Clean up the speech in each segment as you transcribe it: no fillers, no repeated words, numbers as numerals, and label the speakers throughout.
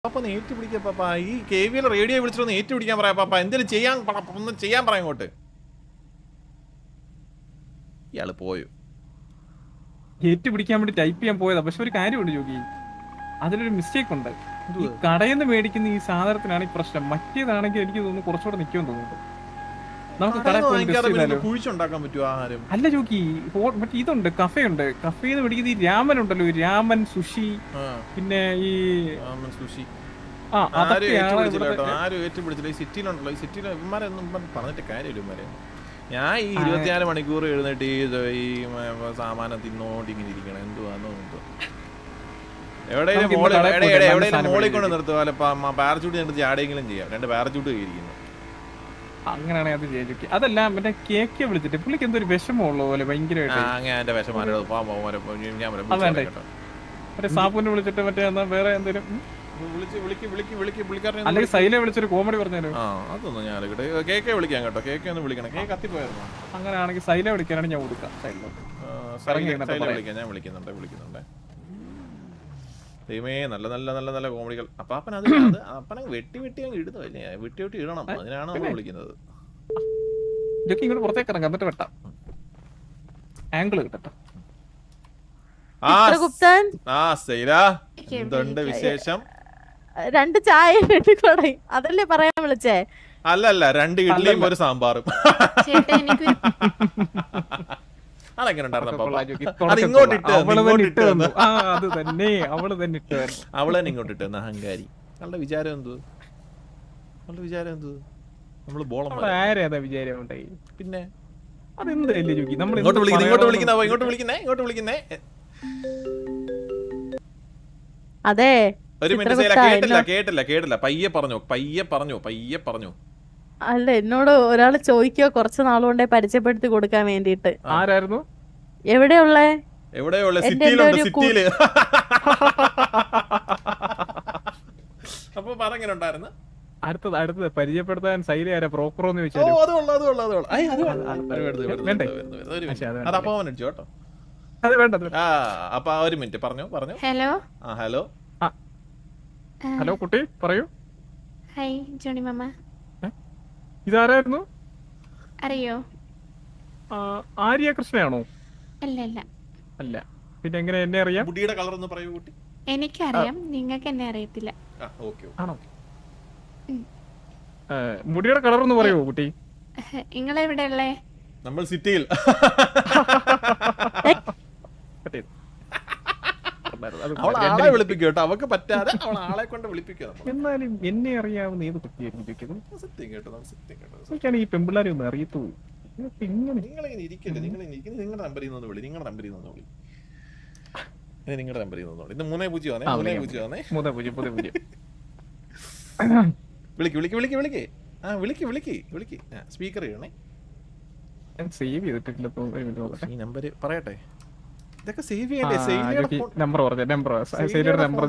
Speaker 1: പാപ്പ ഒന്ന് ഏറ്റുപിടിക്കുക പാപ്പ. ഈ KVL റേഡിയോ വിളിച്ചിട്ടൊന്ന് ഏറ്റുപിടിക്കാൻ പറയാം പാപ്പ. എന്തെങ്കിലും ചെയ്യാൻ ഒന്ന് ചെയ്യാൻ പറയാം ഇങ്ങോട്ട്. ഇയാള് പോയോ?
Speaker 2: ഏറ്റുപിടിക്കാൻ വേണ്ടി ടൈപ്പ് ചെയ്യാൻ പോയതാ. പക്ഷെ ഒരു കാര്യമുണ്ട് ജോഗി, അതിലൊരു മിസ്റ്റേക്ക് ഉണ്ട്. ഈ കടയിൽ നിന്ന് മേടിക്കുന്ന ഈ സാധനത്തിനാണ് ഈ പ്രശ്നം. മറ്റേതാണെങ്കിൽ എനിക്ക് തോന്നുന്നു കുറച്ചുകൂടെ നിൽക്കുമെന്ന് തോന്നുന്നു. നമുക്ക്
Speaker 1: കുഴിച്ചുണ്ടാക്കാൻ പറ്റുമോ ആഹാരം?
Speaker 2: അല്ല ജോഗി, മറ്റേ ഇതുണ്ട്, കഫേ ഉണ്ട്. കഫേന്ന് മേടിക്കുന്ന ഈ രാമൻ ഉണ്ടല്ലോ, രാമൻ സുഷി, പിന്നെ ഈ
Speaker 1: സുഷി
Speaker 2: അതൊക്കെയാണ്
Speaker 1: ആരും ഏറ്റുപിടിച്ചില്ല. ഈ സിറ്റിയിലുണ്ടല്ലോ, ഈ സിറ്റിയിൽ ഇവന്മാരൊന്നും പറഞ്ഞിട്ട് കാര്യമില്ല ഇവന്മാരെ. ഞാൻ ഈ 24 മണിക്കൂർ എഴുന്നേറ്റ് ഈ സാമാനം തിന്നോണ്ടിങ്ങനെ ഇരിക്കണം. എന്തുവാന്നോ എവിടെയും മോളിൽ കൊണ്ട് നിർത്തുക. പാരച്ചൂട്ട് കണ്ടിട്ട് ചാടെങ്കിലും ചെയ്യാം. 2 പാരച്ചൂട്ട് കയറിയിരിക്കുന്നു.
Speaker 2: അങ്ങനെയാണെങ്കിൽ അത് ചെയ്തു. അതല്ല, മറ്റേ കേക്ക് വിളിച്ചിട്ട് പുള്ളിക്ക് എന്തൊരു വിഷമമുള്ള പോലെ ഭയങ്കരമായിട്ട്
Speaker 1: എന്റെ വിഷമാരോ
Speaker 2: മറ്റേ സാപ്പുവിനെ വിളിച്ചിട്ട് മറ്റേ വേറെ എന്തെങ്കിലും അല്ലെങ്കിൽ സൈലെ വിളിച്ചൊരു കോമഡി പറഞ്ഞാലോ?
Speaker 1: അതൊന്നും ഞാൻ കേക്കെ വിളിക്കാം കേട്ടോ. കേക്ക് ഒന്ന് വിളിക്കണം. കേക്ക് കത്തിപ്പോയായിരുന്നു.
Speaker 2: അങ്ങനെയാണെങ്കിൽ സൈലെ വിളിക്കാനാണ് ഞാൻ കൊടുക്കാം.
Speaker 1: ഞാൻ വിളിക്കുന്നുണ്ട്. ദൈവമേ, നല്ല നല്ല നല്ല നല്ല കോമഡികൾ. അപ്പാപ്പൻ അത് അപ്പനെ വെട്ടി അങ്ങ് ഇടുന്നു. അല്ലേ, വെട്ടി ഇടണം. അതിനാണ് നമ്മൾ വിളിക്കുന്നത്.
Speaker 2: ഇതൊക്കെ ഇങ്ങോട്ട് പുറത്തേക്ക് ഇറങ്ങാം, എന്നിട്ട് വെട്ടാം. ആംഗിൾ കിട്ടട്ടെ.
Speaker 1: എന്തുണ്ട് വിശേഷം?
Speaker 3: 2 ചായ അതല്ലേ പറയാൻ വിളിച്ചേ?
Speaker 1: അല്ലല്ല, 2 ഇഡ്ഡലിയും ഒരു സാമ്പാറും. അതെങ്ങനെ അവളെ ഇങ്ങോട്ട് ഇട്ട് അഹങ്കാരി. അവളുടെ വിചാരം എന്തു? നമ്മള് ബോളം പിന്നെ ഇങ്ങോട്ട് വിളിക്കുന്നേ.
Speaker 3: അതെ,
Speaker 1: ഒരു മിനിറ്റ്. കേട്ടില്ല. പയ്യെ പറഞ്ഞു.
Speaker 3: അല്ല, എന്നോട് ഒരാള് ചോദിക്കോ കുറച്ച് നാളുകൊണ്ടേ പരിചയപ്പെടുത്തി കൊടുക്കാൻ വേണ്ടിട്ട്.
Speaker 2: ആരായിരുന്നു?
Speaker 3: എവിടെയുള്ളേ?
Speaker 1: സിറ്റിയില്. അപ്പൊ പറഞ്ഞെങ്ങനെ ഉണ്ടായിരുന്നു?
Speaker 2: അടുത്തത് പരിചയപ്പെടുത്താൻ സൈല ആരാ പ്രോപ്പർ എന്ന് ചോദിച്ചാൽ അത് വേണ്ട.
Speaker 1: അപ്പൊ ഒരു മിനിറ്റ് പറഞ്ഞു.
Speaker 4: ഹലോ
Speaker 2: ഹലോ കുട്ടി, പറയൂ.
Speaker 4: ഹായ് ജോണി മാമ.
Speaker 2: ഇതാരായിരുന്നു?
Speaker 4: അറിയോ?
Speaker 2: ആര്യ കൃഷ്ണയാണോ?
Speaker 4: അല്ല.
Speaker 2: പിന്നെ എങ്ങനെ എന്നെ അറിയാം?
Speaker 1: മുടിയുടെ കളർ ഒന്ന് പറയൂ കുട്ടി.
Speaker 4: എനിക്കറിയാം, നിങ്ങൾക്ക് എന്നെ അറിയത്തില്ല.
Speaker 2: ആണോ? മുടിയുടെ കളർ ഒന്ന് പറയൂ കുട്ടി.
Speaker 4: നിങ്ങളെവിടെയുള്ളേ?
Speaker 1: നമ്മൾ സിറ്റിയിൽ. ആളെ വിളിപ്പിക്കും കേട്ടോ. അവക്ക് പറ്റാതെ ആളെ കൊണ്ട് വിളിപ്പിക്കും.
Speaker 2: എന്നാലും എന്നെ അറിയാവുന്ന ഏത് കുട്ടിയായിരിക്കും?
Speaker 1: സത്യം കേട്ടോ.
Speaker 2: എനിക്കാണ് ഈ പെമ്പിള്ളാരെ ഒന്നും അറിയത്തൂ.
Speaker 1: നിങ്ങളിങ്ങനെ ഇരിക്കല്ലേ, നിങ്ങളുടെ നമ്പറിൽ നിന്ന് വിളി. നിങ്ങളുടെ നമ്പറിൽ നിന്ന് വിളി. ഇത് 3-0 വിളിക്ക്. സ്പീക്കർ ചെയ്യണേ.
Speaker 2: സേവ് ചെയ്തിട്ടില്ല.
Speaker 1: ഈ നമ്പർ പറയട്ടെ. ഇതൊക്കെ സേവ് ചെയ്യണ്ടേ?
Speaker 2: നമ്പർ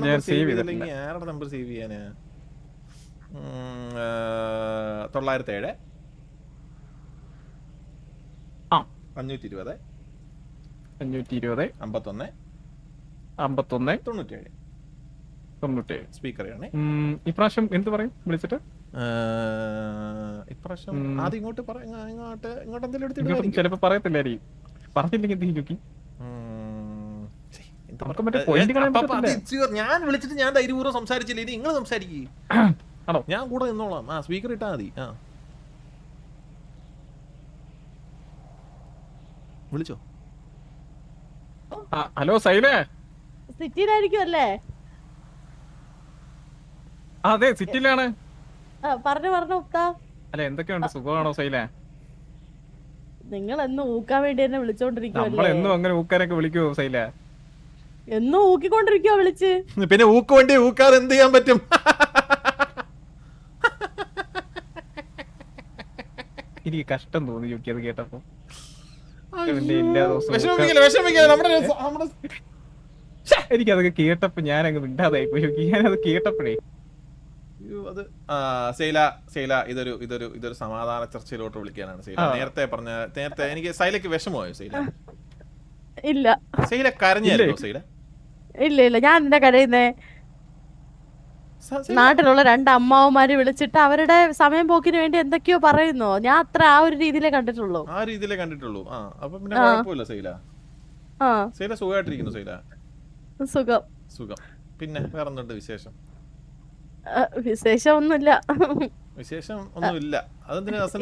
Speaker 2: ഞാൻ സേവ് ചെയ്തിട്ടില്ല.
Speaker 1: ആരുടെ നമ്പർ സേവ് ചെയ്യാന്? 907 520 51 97 സ്പീക്കർ ചെയ്യണേ.
Speaker 2: ഇപ്രാവശ്യം എന്ത് പറയും വിളിച്ചിട്ട്?
Speaker 1: ഇപ്രാവശ്യം ആദ്യം ഇങ്ങോട്ട് എന്തെങ്കിലും എടുത്തിട്ട്
Speaker 2: ചിലപ്പോ പറയത്തില്ലായിരിക്കും. പറഞ്ഞില്ലെങ്കിൽ എന്തെങ്കിലും
Speaker 1: ഞാൻ വിളിച്ചിട്ട് ഞാൻ ധൈര്യപൂർവ്വം സംസാരിച്ചില്ലേ? നിങ്ങൾ സംസാരിക്കും. ഞാൻ കൂടെ നിന്നോളാം. സ്പീക്കർ ഇട്ടാ മതി. വിളിച്ചോ?
Speaker 2: ഹലോ സൈലേ,
Speaker 3: സിറ്റിയിലായിരിക്കും അല്ലേ?
Speaker 2: അതെ, സിറ്റിയിലാണ്.
Speaker 3: പറഞ്ഞു ഉക്ക.
Speaker 2: അല്ല, എന്തൊക്കെയുണ്ട്? സുഖമാണോ സൈലേ?
Speaker 3: നിങ്ങൾ എന്നും ഊക്കാൻ വേണ്ടി തന്നെ വിളിച്ചോണ്ടിരിക്കുവല്ലേ?
Speaker 2: നമ്മളെന്നും അങ്ങനെ ഊക്കാനൊക്കെ വിളിക്കുവോ സൈലേ?
Speaker 3: എന്നും ഊക്കിക്കൊണ്ടിരിക്കുവോ വിളിച്ച്?
Speaker 1: പിന്നെ ഊക്ക് വേണ്ടി ഊക്കാതെ എന്ത് ചെയ്യാൻ പറ്റും?
Speaker 2: എനിക്ക് കഷ്ടം തോന്നി ചോക്കി അത് കേട്ടപ്പോ. എനിക്കതൊക്കെ കേട്ടപ്പോ ഞാനങ്ങ് മിണ്ടാതായി പോയി. ഞാനത് കേട്ടപ്പോഴേ
Speaker 1: ഇതൊരു സമാധാന ചർച്ചയിലോട്ട് വിളിക്കാനാണ് സൈല. നേരത്തെ എനിക്ക് സൈലക്ക് വിഷമമായോ സൈല?
Speaker 3: ഇല്ല.
Speaker 1: സൈല കരഞ്ഞായിരുന്നോ സൈല?
Speaker 3: ഇല്ല, ഞാൻ എന്താ കരയുന്നേ? നാട്ടിലുള്ള 2 അമ്മാവന്മാര് വിളിച്ചിട്ട് അവരുടെ സമയം പോക്കിന് വേണ്ടി എന്തൊക്കെയോ പറയുന്നു. ഞാൻ അത്ര ആ ഒരു രീതിയിലേ കണ്ടിട്ടുള്ളൂ.
Speaker 1: ആ രീതിയിലേ കണ്ടിട്ടുള്ളൂ. ആ അപ്പൊ പിന്നെ കുഴപ്പമില്ല സൈല.
Speaker 3: ആ
Speaker 1: സൈല സുഖമായിട്ടിരിക്കുന്നു സൈല.
Speaker 3: സുഖം.
Speaker 1: സുഖം. പിന്നെ വേറെ എന്തുണ്ട് വിശേഷം?
Speaker 3: വിശേഷം ഒന്നുമില്ല.
Speaker 1: വിശേഷം ഒന്നുമില്ല.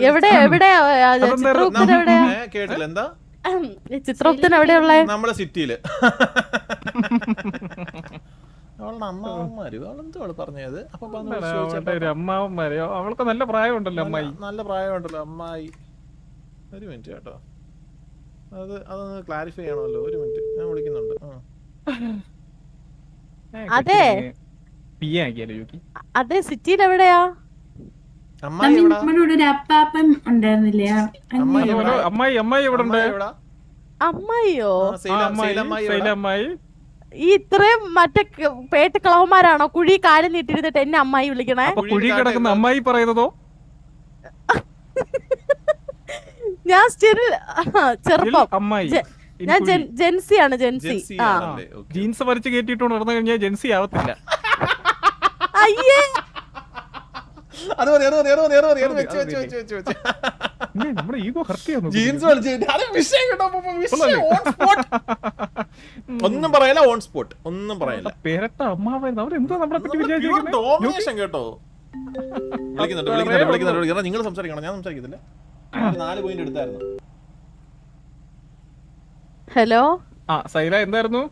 Speaker 3: എവിടെ എവിടെയാ ചിത്രഗുപ്തൻ എവിടെയാ?
Speaker 1: കേട്ടില്ല എന്താ?
Speaker 3: ചിത്രഗുപ്തൻ എവിടെയുള്ള?
Speaker 1: നമ്മുടെ സിറ്റിയില്. അവളുടെ അമ്മാവന്മാര് അവളെന്തോ അവള് പറഞ്ഞത്. അപ്പൊ
Speaker 2: അമ്മാവന്മാര് അവൾക്ക് നല്ല പ്രായമുണ്ടല്ലോ അമ്മായി.
Speaker 1: നല്ല പ്രായമുണ്ടല്ലോ അമ്മായി. ഒരു മിനിറ്റ് കേട്ടോ, അതൊന്ന് ക്ലാരിഫൈ ചെയ്യണമല്ലോ. ഒരു മിനിറ്റ്, ഞാൻ വിളിക്കുന്നുണ്ട്.
Speaker 3: അതെ അതെ സിറ്റിയിൽ എവിടെയാ?
Speaker 1: അമ്മായി എവിടാ?
Speaker 5: ഒരു അപ്പാപ്പൻ ഉണ്ടായിരുന്നില്ലേ?
Speaker 2: അമ്മായി അമ്മായി എവിടെ ഉണ്ട്?
Speaker 3: അമ്മായിയോ?
Speaker 2: അമ്മായി
Speaker 3: ഈ ഇത്രയും മറ്റേ പേട്ട് കളവന്മാരാണോ കുഴി കാലം നീട്ടിരുന്നിട്ട് എന്നെ അമ്മായി വിളിക്കണേ?
Speaker 2: കുഴി കിടക്കുന്ന അമ്മായി പറയുന്നതോ?
Speaker 3: ഞാൻ ചെറുപ്പം
Speaker 2: അമ്മായി.
Speaker 3: ഞാൻ ജെൻസിയാണ്. ജെൻസി.
Speaker 2: ജീൻസ് വലിച്ചു കയറ്റിട്ടോണ്ട് നടന്നു കഴിഞ്ഞാൽ ജെൻസി ആവത്തില്ല.
Speaker 3: അയ്യേ
Speaker 2: നമ്മുടെ ഈഗോ ഹർട്ട്
Speaker 1: ജീൻസ് ഒന്നും പറയല. ഓൺ സ്പോട്ട് ഒന്നും പറയല.
Speaker 2: പേരട്ട അമ്മാവൻ അവരെന്തോ നമ്മളെ പറ്റി വിചാരിച്ചിരിക്കുന്നത്
Speaker 1: കേട്ടോ. വിളിക്കുന്നുണ്ട്. നിങ്ങൾ സംസാരിക്കണം, ഞാൻ സംസാരിക്കത്തില്ല. 4 പോയിന്റ് എടുത്തായിരുന്നു.
Speaker 3: ഹലോ
Speaker 2: സൈല എന്തായിരുന്നു?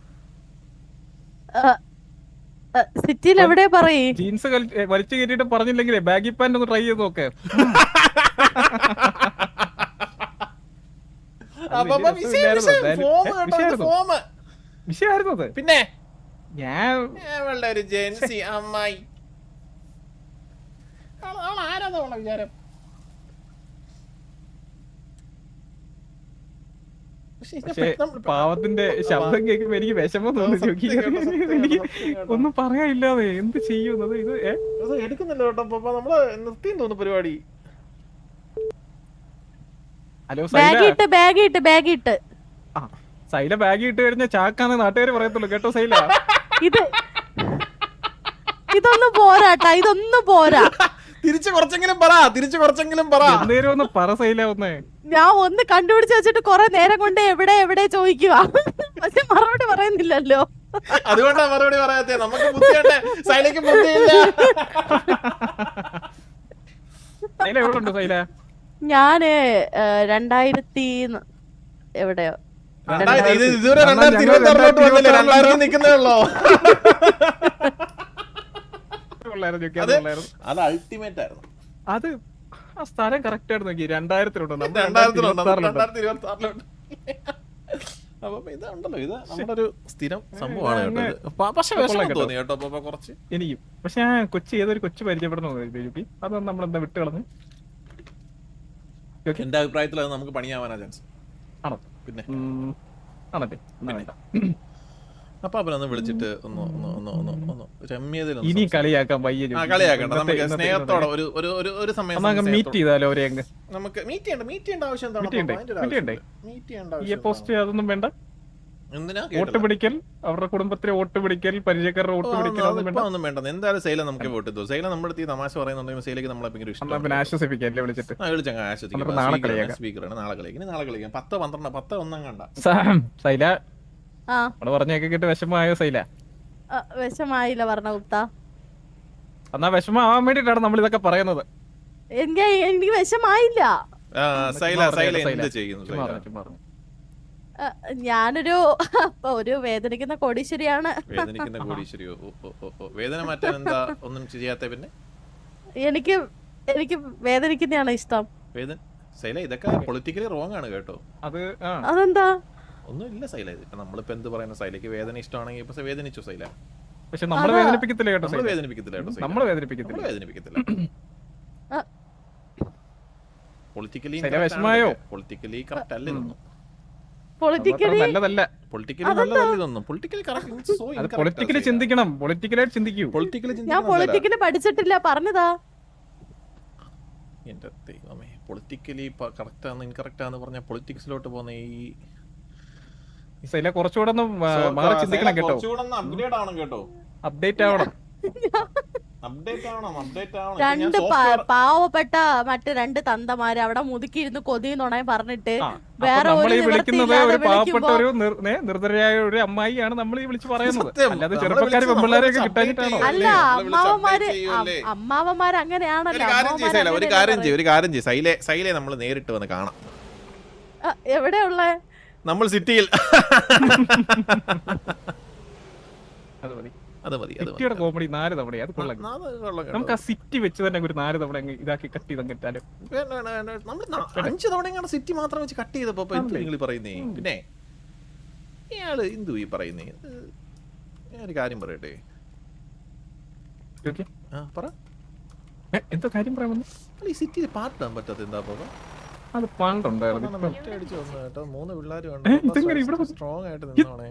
Speaker 3: സിറ്റിയിൽ എവിടെ പറയ്?
Speaker 2: ജീൻസ് വലിച്ചു കയറ്റിട്ട് പറഞ്ഞില്ലെങ്കിലേ ബാഗി പാന്റ് ഒന്ന് ട്രൈ ചെയ്ത് നോക്ക്. വിഷയായിരുന്നു അത്.
Speaker 1: പിന്നെ
Speaker 2: ഞാൻ
Speaker 1: ഒരു ജെൻസി അമ്മായി ആരാധോ വിചാരം.
Speaker 2: പാവത്തിന്റെ ശബ്ദം കേൾക്കുമ്പോ എനിക്ക് വിഷമം തോന്നുന്നു. എനിക്ക് ഒന്നും പറയാനില്ലാതെ എന്ത് ചെയ്യുന്നത്. ഇത്
Speaker 1: എടുക്കുന്നില്ല കേട്ടോ. നമ്മള് നിർത്തിയും തോന്നുന്നു പരിപാടി.
Speaker 2: ഹലോ
Speaker 3: ബാഗ് ഇട്ട്
Speaker 2: സൈല ബാഗ് ഇട്ട് കഴിഞ്ഞ ചാക്കാന്ന് നാട്ടുകാര് പറയത്തുള്ളൂ കേട്ടോ സൈല.
Speaker 3: ഇതൊന്നും പോരാട്ടാ, ഇതൊന്നും പോരാ.
Speaker 1: തിരിച്ചു കുറച്ചെങ്കിലും പറ.
Speaker 2: എന്തേലും ഒന്ന് പറ സൈല. ഒന്ന്
Speaker 3: ഞാൻ ഒന്ന് കണ്ടുപിടിച്ച് വെച്ചിട്ട് കൊറേ നേരം കൊണ്ട് എവിടെ ചോദിക്കുക, പക്ഷെ മറുപടി പറയുന്നില്ലല്ലോ.
Speaker 1: അതുകൊണ്ടാ മറുപടി പറയാത്തെ. നമുക്ക് ബുദ്ധിയുണ്ട്, സൈലയ്ക്ക് ബുദ്ധിയില്ല.
Speaker 2: സൈല എവിടെ ഉണ്ട് സൈല?
Speaker 3: ഞാന് 2000 എവിടെയോ.
Speaker 1: ഇതുവരെ 2026 വന്നില്ലേ? 2000 നിക്കുന്നേ ഉള്ളോ? അത് അൾട്ടിമേറ്റ് ആയിരുന്നു.
Speaker 2: അത് ആ സ്ഥലം കറക്റ്റ് ആയിരുന്നു. 2000
Speaker 1: അപ്പൊ ഇതുണ്ടല്ലോ, ഇത് നമ്മുടെ ഒരു സ്ഥിരം സംഭവമാണ് കേട്ടോ. പക്ഷെ വിഷമം തോന്നി കേട്ടോ കുറച്ച്
Speaker 2: എനിക്കും. പക്ഷെ ഞാൻ ഏതൊരു കൊച്ചു പരിചയപ്പെടുന്നു. അതൊന്നും നമ്മളെന്താ വിട്ട് കളഞ്ഞു.
Speaker 1: എന്റെ അഭിപ്രായത്തിൽ അത് നമുക്ക് പണിയാവാനാ ചാൻസ്.
Speaker 2: ആണോ?
Speaker 1: പിന്നെ
Speaker 2: ആണല്ലേ.
Speaker 1: അപ്പൊ അവനൊന്ന് വിളിച്ചിട്ട് ഒന്ന് രമ്യതയിൽ
Speaker 2: ഇനി കളിയാക്കാൻ
Speaker 1: കളിയാക്കണ്ട. നമുക്ക് സ്നേഹത്തോടെ ഒരു സമയം
Speaker 2: മീറ്റ് ചെയ്താലോ?
Speaker 1: നമുക്ക് മീറ്റ് ചെയ്യേണ്ട ആവശ്യം
Speaker 2: അതൊന്നും വേണ്ട. വോട്ട് പിടിക്കൽ, അവരുടെ കുടുംബത്തിലെ വോട്ട് പിടിക്കൽ, പരിചയക്കാരുടെ വോട്ട് പിടിക്കൽ
Speaker 1: ഒന്നും വേണ്ട. എന്തായാലും സൈല നമുക്ക് വോട്ട് ചെയ്തു. സൈല നമ്മുടെ അടുത്ത് തമാശ പറയുന്നുണ്ടെങ്കിൽ സൈലക്ക് നമ്മളെ ഭയങ്കര ഇഷ്ടം.
Speaker 2: ആശ്വസിപ്പിക്കാൻ വിളിച്ചിട്ട്
Speaker 1: നാളെ കളിയാക്കാം. 10, 12, 10 ഒന്നും കണ്ട
Speaker 2: സൈല പറഞ്ഞൊക്കെ കേട്ട് വിഷമമായോ സൈല?
Speaker 3: വിഷമായില്ല ഭരണഗുപ്ത.
Speaker 2: എന്നാ വിഷമാവാൻ വേണ്ടിട്ടാണ് നമ്മൾ ഇതൊക്കെ പറയുന്നത്.
Speaker 3: എനിക്ക് വിഷമായില്ല. ഞാനൊരു വേദനിക്കുന്ന കോടീശ്വരിയാണ്.
Speaker 1: വേദന മാറ്റാൻ എന്താ ഒന്നും ചെയ്യാത്ത? പിന്നെ
Speaker 3: എനിക്ക് വേദനിക്കുന്നതാണ് ഇഷ്ടം.
Speaker 1: ഇതൊക്കെ പൊളിറ്റിക്കലി റോങ് ആണ് കേട്ടോ.
Speaker 3: അതെന്താ?
Speaker 1: ഒന്നുമില്ല സൈല. നമ്മളിപ്പോ എന്ത് പറയുന്ന, സൈലക്ക് വേദന ഇഷ്ടമാണെങ്കിൽ ഇപ്പൊ വേദനിച്ചു സൈല.
Speaker 2: പക്ഷെ നമ്മളെ വേദനിപ്പിക്കത്തില്ല കേട്ടോ.
Speaker 1: നമ്മളെ വേദനിപ്പിക്കത്തില്ല. പൊളിറ്റിക്കലി കറക്റ്റ് അല്ല ഇതൊന്നും.
Speaker 2: പൊളിറ്റിക്കലി ചിന്തിക്കണം. പൊളിറ്റിക്കലായിട്ട് ചിന്തിക്കൂ.
Speaker 3: ഞാൻ പൊളിറ്റിക്കലി പഠിച്ചിട്ടില്ല, പറഞ്ഞതാ.
Speaker 1: എന്റെ ദൈവമേ, പൊളിറ്റിക്കലി കറക്റ്റാന്ന് ഇൻകറക്റ്റാന്ന് പറഞ്ഞ പൊളിറ്റിക്സിലോട്ട് പോകുന്ന ഈ
Speaker 2: കുറച്ചുകൂടെ ഒന്ന് മാറി ചിന്തിക്കണം കേട്ടോ.
Speaker 1: അപ്ഗ്രേഡ് ആവണം കേട്ടോ.
Speaker 2: അപ്ഡേറ്റ് ആവണം.
Speaker 1: അപ്ഡേറ്റ് ആവണം.
Speaker 3: രണ്ട് പാവപ്പെട്ട മറ്റു രണ്ട് തന്തമാര് അവിടെ മുതുക്കിയിരുന്ന് കൊതിന്നുണേ പറഞ്ഞിട്ട് വേറെ ഒരു
Speaker 2: വിളിക്കുന്നത് ഒരു പാവപ്പെട്ട ഒരു നിർദ്ധരായ ഒരു അമ്മായിയാണ് നമ്മൾ ഈ വിളിച്ച് പറയുന്നത്. അല്ലാതെ ചെറുപ്പക്കാര് പെമ്പിള്ളേരെയൊക്കെ കിട്ടാഞ്ഞിട്ടാണോ?
Speaker 3: അല്ല, അമ്മാവന്മാര് അങ്ങനെയാണല്ലോ.
Speaker 1: ഒരു കാര്യം ചെയ്യ് സൈലെ നമ്മൾ നേരിട്ട് വന്ന് കാണാം.
Speaker 3: എവിടെയുള്ള
Speaker 1: നമ്മൾ സിറ്റിയിൽ.
Speaker 2: അത് മതി. സിറ്റിയുടെ കോമഡി 4 തവണ അത് കൊള്ളാം. നമുക്ക് ആ സിറ്റി വെച്ച് തന്നെ ഒരു 4 തവണ ഇതാക്കി കട്ട് ചെയ്ത് കിട്ടാലും.
Speaker 1: നമ്മൾ 5 തവണ സിറ്റി മാത്രം വെച്ച് കട്ട് ചെയ്തപ്പോ നിങ്ങൾ പറയുന്നേ. പിന്നെ ഇയാള് എന്തു ഈ പറയുന്നേ? ഞാനൊരു കാര്യം പറയട്ടെ. പറ.
Speaker 2: എന്തോ കാര്യം പറയാൻ
Speaker 1: ഈ സിറ്റിയിൽ പാട്ടിടാൻ പറ്റാത്ത എന്താ?
Speaker 2: അത് പണ്ടുണ്ടായിരുന്നു.
Speaker 1: 3 പിള്ളേരും സ്ട്രോങ് ആയിട്ട് നിന്നോണേ.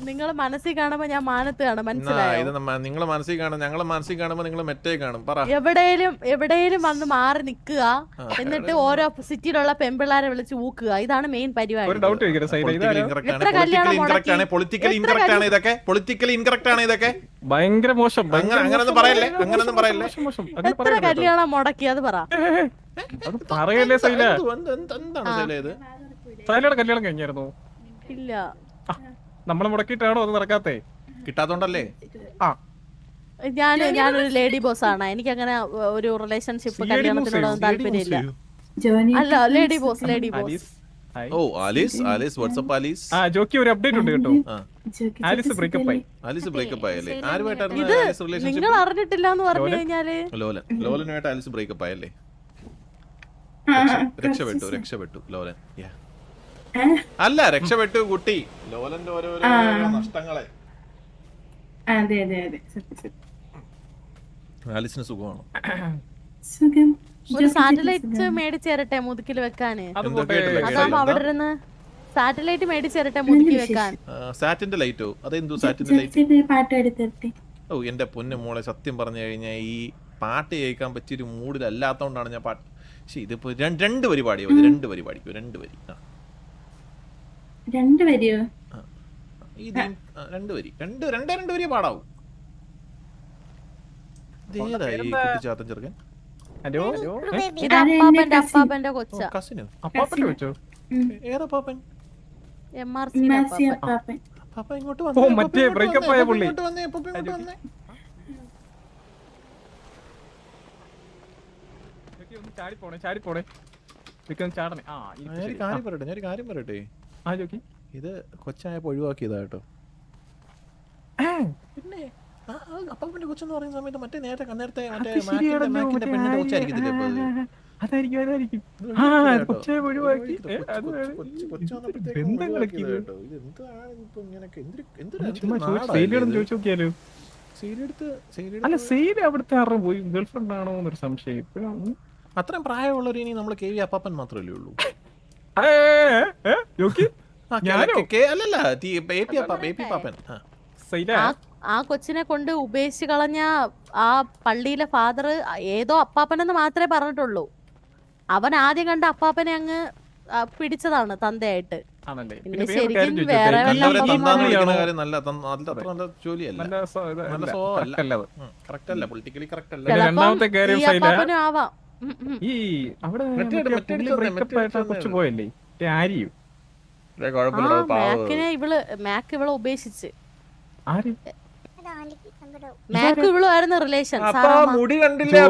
Speaker 3: നിങ്ങള് മനസ്സിൽ കാണുമ്പോ ഞാൻ മാനത്ത് കാണും, മനസ്സിലായോ?
Speaker 1: നിങ്ങളെ മനസ്സിൽ കാണും, ഞങ്ങളെ മനസ്സിൽ കാണുമ്പോ നിങ്ങൾ മെറ്റേ കാണും. പറ.
Speaker 3: എവിടെയും വന്ന് മാറി നിക്കുക, എന്നിട്ട് ഓരോ സിറ്റിയിലുള്ള പെമ്പിള്ളാരെ വിളിച്ച് ഊക്കുക. ഇതാണ് മെയിൻ പരിപാടി.
Speaker 2: ഭയങ്കര മോശം.
Speaker 1: അങ്ങനൊന്നും പറയല്ലേ.
Speaker 3: എത്ര കല്യാണം മുടക്കി അത് പറ.
Speaker 2: പറയല്ലേ സൈല.
Speaker 1: എന്താണ് സൈലയത്?
Speaker 2: സൈലയുടെ കല്യാണം കഴിഞ്ഞായിരുന്നു?
Speaker 3: ഇല്ല.
Speaker 2: നമ്മളെ മുടക്കിയിട്ടാണോ അത് നടക്കാത്തേ?
Speaker 1: കിട്ടാത്തോണ്ടല്ലേ?
Speaker 3: ഞാനൊരു ലേഡി ബോസ് ആണ്. എനിക്ക് അങ്ങനെ ഒരു റിലേഷൻഷിപ്പ് കല്യാണത്തിനോടൊന്നും താല്പര്യമില്ല. അല്ല, ലേഡി ബോസ്.
Speaker 1: ഓ, ആലീസ് വാട്സ്ആപ്പ് ആലീസ്.
Speaker 2: ജോക്കി ഒരു അപ്ഡേറ്റ് ഉണ്ട് കേട്ടോ. ആലീസ് ബ്രേക്കപ്പ്
Speaker 1: ആയല്ലേ? ആരുമായിട്ടായിരുന്നു ആലീസ് റിലേഷൻഷിപ്പ്?
Speaker 3: നിങ്ങൾ അറിഞ്ഞിട്ടില്ല എന്ന് പറഞ്ഞു കഴിഞ്ഞാല്
Speaker 1: ലോലനുമായിട്ട് ആലീസ് ബ്രേക്കപ്പ് ആയല്ലേ? രക്ഷപ്പെട്ടു ലോലൻ. അല്ല, രക്ഷപ്പെട്ടു കുട്ടി. ലോലന്റെ ഓരോരോ നഷ്ടങ്ങളെ. ആലിസിന് സുഖമാണോ?
Speaker 3: ഒരു സാറ്റലൈറ്റ് മേടിച്ചേരട്ടെ മുതുക്കിൽ വെക്കാന്. അതാവുമ്പോ അവിടെ ഇരുന്ന് സാറ്റലൈറ്റ് മേടിച്ചേരട്ടെ മുതുക്കി വെക്കാൻ.
Speaker 1: സാറ്റിന്റെ ലൈറ്റോ? അതെന്തോ സാറ്റിന്റെ ലൈറ്റ്? ഓ എന്റെ പൊന്നു മോളെ, സത്യം പറഞ്ഞു കഴിഞ്ഞാൽ ഈ പാട്ട് കേൾക്കാൻ പറ്റിയൊരു മൂഡിലല്ലാത്തോണ്ടാണ് ഞാൻ പാട്ട്. പക്ഷെ ഇതിപ്പോ 2 വരി പാടിയോ? 2 വരി പാടിക്കോ. 2 വരി.
Speaker 5: 2 വരിയോ?
Speaker 1: 2 വരി. 2 വരി പാടാവൂ. കുട്ടിച്ചാത്തൻ ചെറുക്കൻ.
Speaker 2: ഹലോ,
Speaker 3: ഇത് അപ്പാപ്പന്റെ കൊച്ച.
Speaker 1: കസിനോ?
Speaker 2: അപ്പാപ്പന്റെ വെച്ചോ?
Speaker 1: ഏതപ്പാപ്പൻ?
Speaker 3: MRC അപ്പാപ്പൻ.
Speaker 1: പാപ്പ ഇങ്ങോട്ട്
Speaker 2: ഓ, മറ്റേ ബ്രേക്കപ്പ് ആയ പുള്ളി. ചാടിപ്പോണേ. ചാടണേ.
Speaker 1: ഞാനൊരു കാര്യം പറയട്ടെ. ഇത് കൊച്ചായപ്പോ ഒഴിവാക്കിയതാ കേട്ടോ. പിന്നെ അപ്പാപ്പന്റെ കൊച്ചെന്ന് പറയുന്ന സമയത്ത് മറ്റേ നേരത്തെ മാക്കിന്റെ പെണ്ണിന്റെ കൊച്ചായിരിക്കത്തില്ലേ? അത്രയും പ്രായമുള്ളവർ ഇനി നമ്മള് KV അപ്പാപ്പൻ മാത്രമല്ലേ ഉള്ളൂ?
Speaker 3: ആ കൊച്ചിനെ കൊണ്ട് ഉപേക്ഷിച്ച് കളഞ്ഞ ആ പള്ളിയിലെ ഫാദർ ഏതോ അപ്പാപ്പനെന്ന് മാത്രമേ പറഞ്ഞിട്ടുള്ളൂ. അവൻ ആദ്യം കണ്ട അപ്പാപ്പനെ അങ്ങ് പിടിച്ചതാണ് തന്തയായിട്ട്. ശരിക്കും വേറെ അപ്പാപ്പനും ആവാം. മാക്ക് ഇവളെ ഉപേക്ഷിച്ച്. മാക്ക് ഇവളുമായിരുന്നു റിലേഷൻ.
Speaker 1: മുടി കണ്ടില്ലേ?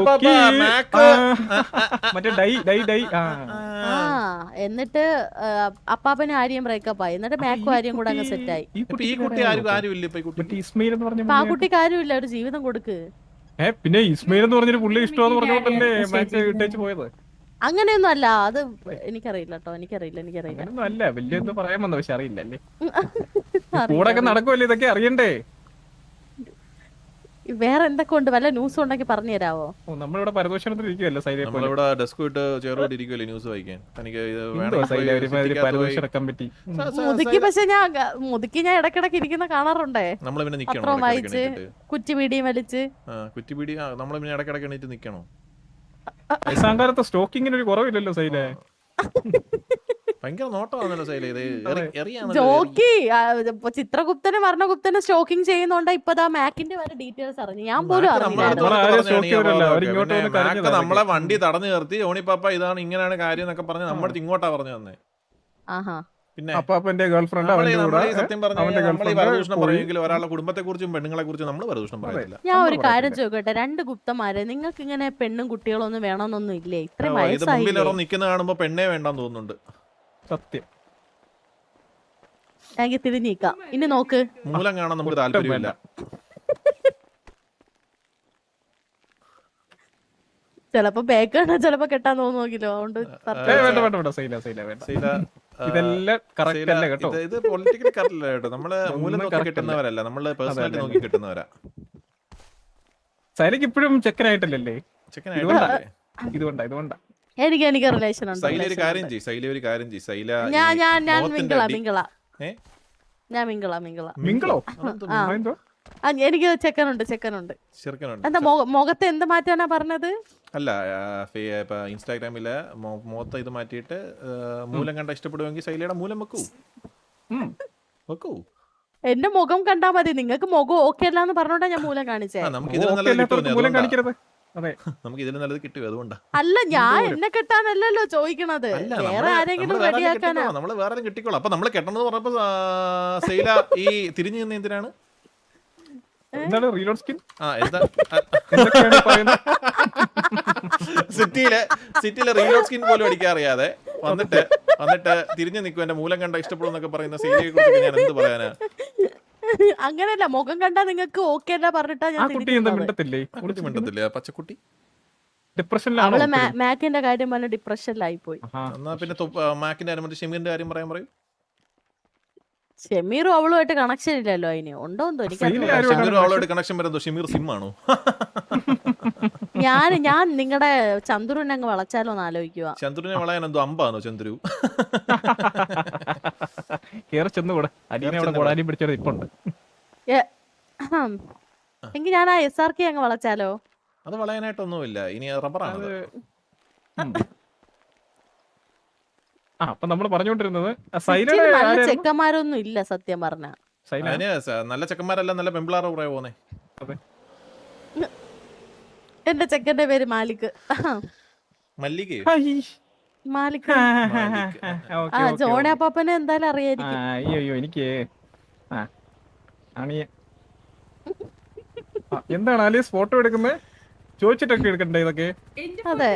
Speaker 3: എന്നിട്ട് അപ്പാപ്പനും ആര്യം ബ്രേക്കപ്പ് ആയി. എന്നിട്ട് മാക്കും ആര്യം കൂടെ അങ്ങ് സെറ്റായി. ആ കുട്ടിക്ക് ആരുമില്ല, ഒരു ജീവിതം കൊടുക്ക്.
Speaker 2: പിന്നെ ഇസ്മയിൽ എന്ന് പറഞ്ഞൊരു പുള്ളി ഇഷ്ടമെന്ന് പറഞ്ഞോണ്ടല്ലേ ഇട്ടേച്ച് പോയത്?
Speaker 3: അങ്ങനെയൊന്നും അല്ല. അത് എനിക്കറിയില്ല കേട്ടോ. എനിക്കറിയില്ല.
Speaker 2: അല്ല, വലിയ എന്തോ പറയാൻ വന്ന, പക്ഷെ അറിയില്ലല്ലേ. കൂടെ ഒക്കെ നടക്കുമല്ലേ, ഇതൊക്കെ അറിയണ്ടേ.
Speaker 3: വേറെ എന്തൊക്കെ ഉണ്ട്? വല്ല ന്യൂസ് ഉണ്ടെങ്കിൽ പറഞ്ഞു തരാവോ?
Speaker 2: നമ്മളിവിടെ പരദൂഷണത്തിൽ ഇരിക്കുവല്ലോ.
Speaker 3: മുതുക്കി ഞാൻ ഇടക്കിടക്ക് ഇരിക്കുന്ന കാണാറുണ്ടേ. പത്രം വായിച്ച് കുറ്റിപീടിയും വലിച്ച്.
Speaker 2: സ്റ്റോക്കിങ്ങിന് ഒരു കുറവില്ലല്ലോ സൈലേ.
Speaker 1: ഭയങ്കര നോട്ടമാണല്ലോ സൈല ഇത് എറിയാണല്ലോ
Speaker 3: ജോക്കി ചിത്രഗുപ്തന് വർണ്ണഗുപ്തന് സ്റ്റോക്കിംഗ് ചെയ്യുന്നോണ്ടാ ഇപ്പതാ മാക്കിന്റെ വരെ ഡീറ്റെയിൽസ് അറിഞ്ഞു. ഞാൻ പോലും അറിഞ്ഞില്ല.
Speaker 1: നമ്മളെ വണ്ടി തടഞ്ഞു നിർത്തി ഓണിപ്പാപ്പ ഇതാണ് ഇങ്ങനെയാണ് കാര്യം എന്നൊക്കെ പറഞ്ഞ് നമ്മുടെ ഇങ്ങോട്ടാ പറഞ്ഞു തന്നെ.
Speaker 3: ആഹാ.
Speaker 1: പിന്നെ
Speaker 2: അപ്പാപ്പന്റെ ഗേൾഫ്രണ്ട്
Speaker 1: സത്യം പറഞ്ഞാൽ നമ്മൾ ഈ വരദൂഷണം പറയുമെങ്കിൽ ഒരാളുടെ കുടുംബത്തെ കുറിച്ചും പെണ്ണുങ്ങളെ കുറിച്ചും നമ്മൾ വരദൂഷണം പറയത്തില്ല.
Speaker 3: ഞാൻ ഒരു കാര്യം ചോദിക്കട്ടെ, 2 ഗുപ്തന്മാരെ നിങ്ങൾക്ക് ഇങ്ങനെ പെണ്ണും കുട്ടികളൊന്നും വേണമെന്നൊന്നും ഇല്ലേ? ഇത്രയും
Speaker 1: ഇത് മുമ്പിൽ
Speaker 3: വയസ്സായി
Speaker 1: നിൽക്കുന്ന കാണുമ്പോ പെണ്ണേ വേണ്ടാന്ന് തോന്നുന്നുണ്ട്.
Speaker 2: സത്യം.
Speaker 3: എനിക്ക് തിരിഞ്ഞിക്കാം. ഇനി നോക്ക്,
Speaker 1: മൂലം കാണാൻ നമുക്ക് താല്പര്യമില്ല.
Speaker 3: ചെലപ്പോ ബേക്കാണ്, ചെലപ്പോ കെട്ടാൻ തോന്നുമെങ്കിലോ. അതുകൊണ്ട്
Speaker 1: ഇത് പൊളിറ്റിക്കലി കറക്റ്റ് അല്ല കേട്ടോ. നമ്മള് മൂലം നോക്കി കിട്ടുന്നവരല്ല, നമ്മള് പേഴ്സണാലിറ്റി നോക്കി കിട്ടുന്നവരാ.
Speaker 2: സൈലക്ക് ഇപ്പോഴും ചെക്കനായിട്ടല്ലേ?
Speaker 1: ചെക്കനായിട്ടല്ലേ?
Speaker 2: ഇതുകൊണ്ടാ
Speaker 3: എനിക്ക് റിലേഷൻ ഉണ്ട്.
Speaker 1: സൈല ഒരു കാര്യം ചെയ്യ്, സൈല ഒരു കാര്യം ചെയ്യ്. സൈല
Speaker 3: ഞാൻ മിങ്കിളാ.
Speaker 2: മിങ്കിളോ?
Speaker 3: എനിക്ക് ചെക്കനുണ്ട്.
Speaker 1: ചെറുക്കനുണ്ട്.
Speaker 3: എന്താ മുഖത്ത് എന്ത് മാറ്റാനാ പറഞ്ഞത്?
Speaker 1: അല്ല, ഇപ്പൊ ഇൻസ്റ്റാഗ്രാമില് മുഖത്ത് ഇത് മാറ്റിയിട്ട് മൂലം കണ്ട ഇഷ്ടപ്പെടുമെങ്കിൽ ശൈലിയുടെ മൂലം വെക്കൂ.
Speaker 3: എന്റെ മുഖം കണ്ടാ മതി. നിങ്ങൾക്ക് മുഖം ഓക്കെ അല്ലാന്ന് പറഞ്ഞോണ്ടാ ഞാൻ മൂലം കാണിച്ചേ.
Speaker 1: നമുക്ക് ഇതിൽ നല്ലത്
Speaker 2: കാണിക്കരുത്.
Speaker 1: നമുക്ക് ഇതിൽ നല്ലത് കിട്ടും, അതുകൊണ്ടാ.
Speaker 3: അല്ല, ഞാൻ എന്നെ കെട്ടാനല്ലല്ലോ ചോദിക്കണത്, വേറെ ആരെങ്കിലും റെഡിയാക്കാനാ.
Speaker 1: നമ്മള് വേറെ കിട്ടിക്കോളാം. അപ്പൊ നമ്മള് കെട്ടണമെന്ന് പറഞ്ഞപ്പോ ശൈല ഈ തിരിഞ്ഞു നിന്ന് എന്തിനാണ്?
Speaker 2: എന്താണ് റീലോഡ് സ്കിൻ?
Speaker 1: സിറ്റിയിലെ റീലോഡ് സ്കിൻ പോലും അടിക്കാൻ അറിയാതെ വന്നിട്ട് തിരിഞ്ഞു നിൽക്കും. എന്റെ മൂലം കണ്ട ഇഷ്ടപ്പെടും എന്നൊക്കെ പറയുന്ന ശൈലിയെ കുറിച്ച് ഞാൻ എന്ത് പറയാനാ?
Speaker 3: അങ്ങനെയല്ല, മുഖം കണ്ടാ നിങ്ങൾക്ക് ഓക്കെ അല്ല പറഞ്ഞിട്ടാ ഞാൻ
Speaker 1: മിണ്ടത്തില്ലേ പച്ചക്കുട്ടി?
Speaker 3: അവള് മാക്കിന്റെ കാര്യം പറഞ്ഞ ഡിപ്രഷനിലായി പോയി.
Speaker 1: എന്നാ പിന്നെ മാക്കിന്റെ കാര്യം ഷെമീറിന്റെ കാര്യം പറയും.
Speaker 3: ഷെമീറും അവളുമായിട്ട് കണക്ഷൻ ഇല്ലല്ലോ. അതിന് ഉണ്ടോന്നോ എനിക്ക്
Speaker 1: അവളോട് കണക്ഷൻ വരുന്നോ? ഷെമീർ സിം ആണോ?
Speaker 3: ഞാൻ നിങ്ങളുടെ ചന്ദ്രുവിനെ അങ്ങ് വളച്ചാലോ എന്ന് ആലോചിക്കുക.
Speaker 1: ചന്ദ്രുവിനെ വളയാൻ എന്തോ അമ്പാണോ ചന്ദ്രു?
Speaker 3: എങ്കിൽ ഞാൻ ആ SRK അങ്ങ് വളച്ചാലോ?
Speaker 1: അത് വളയാനായിട്ടൊന്നുമില്ല, ഇനി റബ്ബറാണ്.
Speaker 2: അപ്പൊ നമ്മള് പറഞ്ഞോണ്ടിരുന്നത്
Speaker 3: നല്ല ചെക്കന്മാരൊന്നും ഇല്ല സത്യം പറഞ്ഞ.
Speaker 1: നല്ല ചെക്കന്മാരല്ല, നല്ല പെമ്പിളാറ കുറെ പോന്നെ.
Speaker 3: എന്റെ ചെക്കന്റെ പേര് മാലിക്. മാലിക് ജോണാപ്പാപ്പനെ എന്തായാലും അറിയായിരിക്കും.
Speaker 2: അയ്യോ എനിക്ക് എന്താണ് ആലീസ് ഫോട്ടോ എടുക്കുന്നത്? ചോദിച്ചിട്ടൊക്കെ എടുക്കണ്ടേ ഇതൊക്കെ?
Speaker 3: അതെ,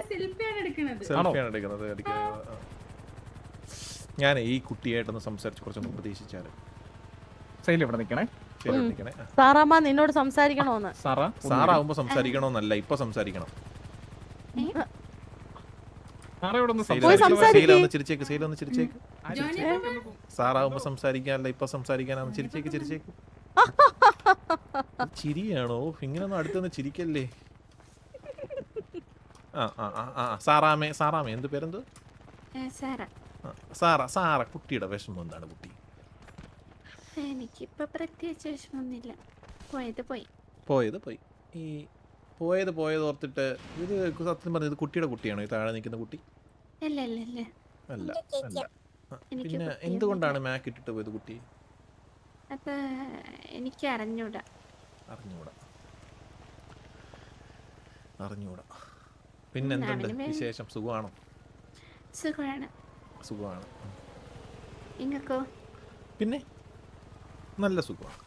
Speaker 1: ഞാൻ ഈ കുട്ടിയായിട്ടൊന്ന് സംസാരിച്ച് കുറച്ചൊന്ന് പ്രതീക്ഷിച്ചാല്.
Speaker 2: സൈല ഇവിടെ നിക്കണേ.
Speaker 3: സാറാമ്മ നിന്നോട് സംസാരിക്കണോന്ന്.
Speaker 1: സാറാവുമ്പോ സംസാരിക്കണോന്നല്ല, ഇപ്പൊ സംസാരിക്കണം. ചിരിച്ചേക്ക്. സാറാവുമ്പോ സംസാരിക്കാനല്ല, ഇപ്പൊ സംസാരിക്കാനാണ്. ചിരിച്ചേക്ക്. ചിരിയാണോ? ഇങ്ങനൊന്നും അടുത്തൊന്ന് ചിരിക്കല്ലേ. സാറാമേ എന്ത് പേരെന്ത്? സാറ കുട്ടിയുടെ വിഷമം എന്താണ് കുട്ടി?
Speaker 4: എനിക്കിപ്പോ പ്രത്യേകിച്ച് വിഷമമൊന്നുമില്ല.
Speaker 1: പോയത് പോയി. ഈ പോയത് ഓർത്തിട്ട് ഇത് സത്യം പറഞ്ഞത് കുട്ടിയുടെ കുട്ടിയാണോ ഈ താഴെ നിൽക്കുന്ന കുട്ടി? അല്ല. പിന്നെ എന്തുകൊണ്ടാണ് മാക്ക് ഇട്ടിട്ട് പോയത് കുട്ടി?
Speaker 4: അത് എനിക്ക് അറിഞ്ഞൂടാ.
Speaker 1: പിന്നെ എന്തുണ്ട് വിശേഷം? സുഖമാണോ? സുഖമാണ്.
Speaker 4: നിങ്ങൾക്കോ?
Speaker 1: പിന്നെ നല്ല സുഖമാണ്.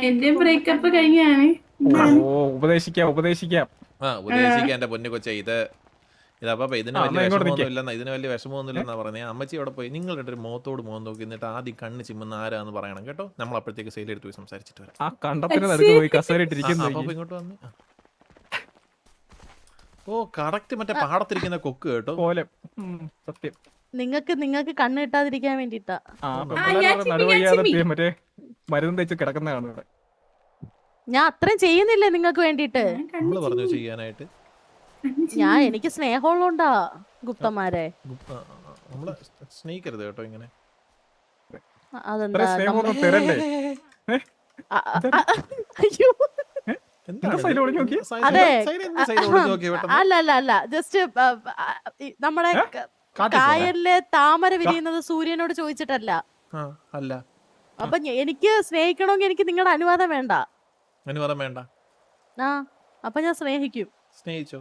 Speaker 5: എന്റെ ബ്രേക്കപ്പ് കഴിഞ്ഞാണ്.
Speaker 2: ഉപദേശിക്കാം.
Speaker 1: ഉപദേശിക്കാൻ എന്റെ പൊന്നു കൊച്ച. ഇതപ്പ ഇതിന് വലിയ വിഷമമൊന്നുമില്ലെന്നാ പറഞ്ഞത്. അമ്മച്ചി അവിടെ പോയി നിങ്ങളുടെ ഒരു മുഖത്തോട് മുഖം നോക്കി എന്നിട്ട് ആദ്യം കണ്ണ് ചിമ്മുന്ന ആരാന്ന് പറയണം കേട്ടോ. നമ്മൾ അപ്പോഴത്തേക്ക് സൈൽ എടുത്ത് പോയി സംസാരിച്ചിട്ട് വരാം. ഇങ്ങോട്ട് വന്നു. ഓ കറക്റ്റ് മറ്റേ പാടത്തിരിക്കുന്ന കൊക്ക് കേട്ടോ.
Speaker 2: സത്യം.
Speaker 3: നിങ്ങൾക്ക് കണ്ണ് കിട്ടാതിരിക്കാൻ വേണ്ടിട്ടാ.
Speaker 2: മറ്റേ മരുന്ന് തേച്ച് കിടക്കുന്നതാണ് ഇവിടെ.
Speaker 3: ഞാൻ അത്രയും ചെയ്യുന്നില്ലേ നിങ്ങൾക്ക് വേണ്ടിട്ട്?
Speaker 1: നമ്മള് പറഞ്ഞു ചെയ്യാനായിട്ട്.
Speaker 3: എനിക്ക് സ്നേഹമുള്ളോണ്ടാ ഗുപ്തന്മാരെ.
Speaker 1: നമ്മളെ സ്നേഹിക്കരുത് കേട്ടോ ഇങ്ങനെ.
Speaker 3: അതെന്താ? അയ്യോ അല്ല ജസ്റ്റ് നമ്മുടെ കായലിലെ താമര വിരിയുന്നത് സൂര്യനോട് ചോദിച്ചിട്ടല്ല.
Speaker 1: ആ അല്ല,
Speaker 3: അപ്പൊ എനിക്ക് സ്നേഹിക്കണമെങ്കിൽ എനിക്ക് നിങ്ങളുടെ അനുവാദം വേണ്ട.
Speaker 1: അനുവാദം വേണ്ട.
Speaker 3: ആ അപ്പൊ ഞാൻ സ്നേഹിക്കും.
Speaker 1: സ്നേഹിച്ചോ?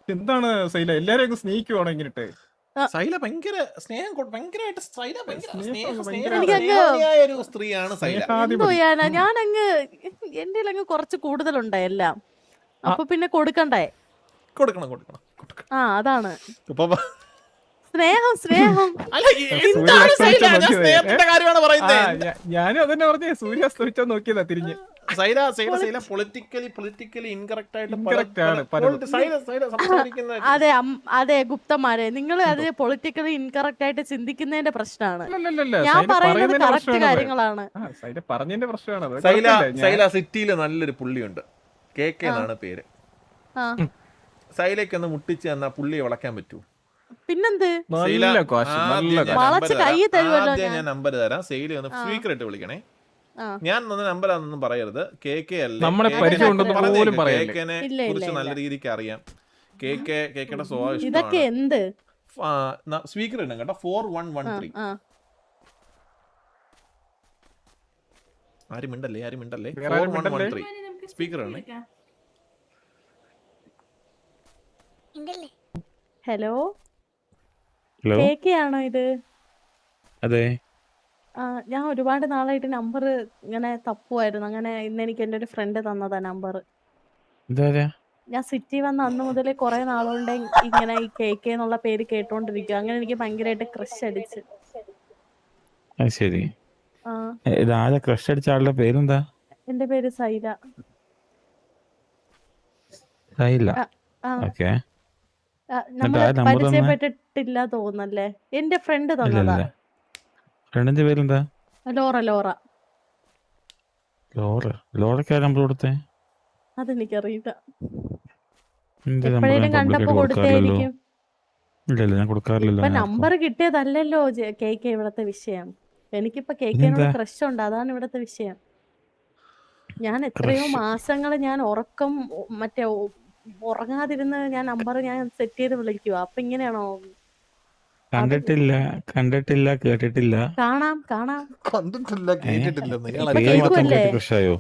Speaker 2: എന്താണ് സൈല എല്ലാരും അങ്ങ് സ്നേഹിക്കുവാണോ ഇങ്ങനിട്ട്?
Speaker 1: സൈല ഭയങ്കര സ്നേഹം ഭയങ്കരമായിട്ട്
Speaker 3: എനിക്കങ്ങ്
Speaker 1: ഒരു സ്ത്രീയാണ് സൈല.
Speaker 3: എന്തോ ചെയ്യാനാ, ഞാനങ്ങ് എന്റെ അങ്ങ് കുറച്ച് കൂടുതലുണ്ട് എല്ലാം. അപ്പൊ പിന്നെ കൊടുക്കണ്ടേ?
Speaker 1: കൊടുക്കണം.
Speaker 3: ആ അതാണ്
Speaker 1: ഇപ്പൊ
Speaker 3: സ്നേഹം. സ്നേഹം
Speaker 1: അല്ല, എന്താണ് സൈല? ഞാൻ സ്നേഹത്തിന്റെ കാര്യമാണ് പറയുന്നത്.
Speaker 2: ഞാനും അതന്നെ പറഞ്ഞേ, സൂര്യാസ്തമിച്ചാ നോക്കിയതാ തിരിഞ്ഞ്.
Speaker 1: സൈല പൊളിറ്റിക്കലി ഇൻകറക്റ്റ് ആയിട്ട്
Speaker 2: Incorrect ആണ് പലതും.
Speaker 1: സംസാരിക്കുന്ന
Speaker 3: അതെ ഗുപ്തന്മാരെ, നിങ്ങൾ അത് പൊളിറ്റിക്കലി ഇൻകറക്റ്റ് ആയിട്ട് ചിന്തിക്കുന്നതിന്റെ പ്രശ്നമാണ്.
Speaker 2: അല്ലല്ലല്ല,
Speaker 3: ഞാൻ
Speaker 2: സൈല
Speaker 3: പറയുന്നത്
Speaker 2: പറയുന്നതിന്റെ
Speaker 3: കറക്റ്റ്
Speaker 2: പ്രശ്നമാണത്.
Speaker 3: കാര്യങ്ങളാണ്.
Speaker 2: സൈല പറഞ്ഞതിന്റെ പ്രശ്നമാണത്.
Speaker 1: സൈല സിറ്റിയില് നല്ലൊരു പുള്ളിയുണ്ട്, KK എന്നാണ് പേര്.
Speaker 3: ആ
Speaker 1: സൈലയ്ക്കൊന്ന് മുട്ടിച്ച് തന്നാ പുള്ളിയെ വളയ്ക്കാൻ പറ്റൂ?
Speaker 3: പിന്നെന്ത്?
Speaker 2: നല്ല കാശ്, നല്ല കാശ്.
Speaker 3: വളച്ച് കൈ തരുമല്ലോ
Speaker 1: ഞാൻ നമ്പർ തരാം. സൈല ഒന്ന് സ്പീക്കർ ഇട്ട് വിളിക്കണേ.
Speaker 3: ആ.
Speaker 1: ഞാൻ നമ്പറാണെന്നൊന്നും പറയരുത്. KK അല്ലേ,
Speaker 2: നമ്മളെ പരിചയം ഉണ്ടെന്ന് പോലും പറയല്ലേ.
Speaker 1: KK-നെ
Speaker 3: ഇല്ല,
Speaker 1: കുറിച്ച്
Speaker 3: ഇല്ല.
Speaker 1: നല്ല രീതിക്ക് അറിയാം. KKയുടെ സ്വഭാവം
Speaker 3: ഇതൊക്കെ
Speaker 1: ഇഷ്ടമാണ്.
Speaker 3: എന്ത്?
Speaker 1: സ്പീക്കർ ഇടും കേട്ടോ. 4113.
Speaker 3: ആ
Speaker 1: ആരും മിണ്ടല്ലേ.
Speaker 2: വേറെ ആരും മിണ്ടല്ലേ?
Speaker 1: 4113 സ്പീക്കർ ആണ്.
Speaker 3: ഹലോ,
Speaker 6: ഹലോ,
Speaker 3: KK ആണോ ഇത്?
Speaker 6: അതെ.
Speaker 3: ഞാൻ ഒരുപാട് നാളായിട്ട് നമ്പർ ഇങ്ങനെ തപ്പുമായിരുന്നു. അങ്ങനെ ഇന്ന് എനിക്ക് എൻ്റെ ഒരു ഫ്രണ്ട് തന്നതാ നമ്പർ.
Speaker 6: ഇതാരാ?
Speaker 3: ഞാൻ സിറ്റി വന്ന അന്ന് മുതൽ കുറെ നാളുകൊണ്ട് ഇങ്ങനെ ഈ KK എന്നുള്ള പേര് കേട്ടോണ്ടിരിക്കും. അങ്ങനെ എനിക്ക് ഭയങ്കരമായിട്ട് ക്രഷ് അടിച്ച്.
Speaker 6: അത് ശരി.
Speaker 3: ആ
Speaker 6: ഇതാരാ ക്രഷ് അടിച്ച ആളുടെ പേരെന്താ?
Speaker 3: എന്റെ പേര് സൈല.
Speaker 6: ഇല്ല.
Speaker 3: ആ
Speaker 6: ഓക്കെ.
Speaker 3: നമ്മൾ
Speaker 6: ആ number തന്നേ?
Speaker 3: പരിചയപ്പെട്ടിട്ടില്ല തോന്നല്ലേ? എന്റെ ഫ്രണ്ട്
Speaker 6: ഇല്ല
Speaker 3: തന്നതാ.
Speaker 6: ഇല്ല. ഫ്രണ്ടിന്റെ പേരെന്താ?
Speaker 3: ലോറ.
Speaker 6: ലോറയ്ക്ക് ആ നമ്പർ കൊടുത്തേ?
Speaker 3: അതെനിക്കറിയില്ല.
Speaker 6: എന്റെ നമ്പർ
Speaker 3: എപ്പോഴേലും
Speaker 6: ഞാൻ
Speaker 3: കണ്ടപ്പോ
Speaker 6: പബ്ലിക്കായിട്ട് കൊടുക്കാറില്ലല്ലോ.
Speaker 3: കൊടുത്തായിരിക്കും.
Speaker 6: ഇല്ല ഞാൻ കൊടുക്കാറില്ലല്ലോ.
Speaker 3: ഇപ്പൊ
Speaker 6: ഞാൻ
Speaker 3: നമ്പർ കിട്ടിയതല്ലല്ലോ KK ഇവിടത്തെ വിഷയം. എനിക്കിപ്പൊ KKനോട്
Speaker 6: പിന്നെന്താ?
Speaker 3: ക്രഷ് ഉണ്ട്, അതാണ് ഇവിടത്തെ വിഷയം. ഞാൻ എത്രയോ
Speaker 6: Crush.
Speaker 3: മാസങ്ങൾ ഞാൻ മറ്റേ ഉറങ്ങാതിരുന്ന് ഞാൻ നമ്പർ ഞാൻ സെറ്റ് ചെയ്ത് വിളിക്കുക. അപ്പൊ ഇങ്ങനെയാണോ?
Speaker 6: കണ്ടിട്ടില്ല കേട്ടിട്ടില്ല.
Speaker 3: കാണാം.
Speaker 1: കണ്ടിട്ടില്ല, കേട്ടിട്ടില്ലെന്ന് ഇയാൾ
Speaker 3: ഇപ്പൊ
Speaker 6: പേര് മാത്രം
Speaker 3: കേൾക്കുമല്ലേ?
Speaker 6: കേട്ട് ക്രഷായോ?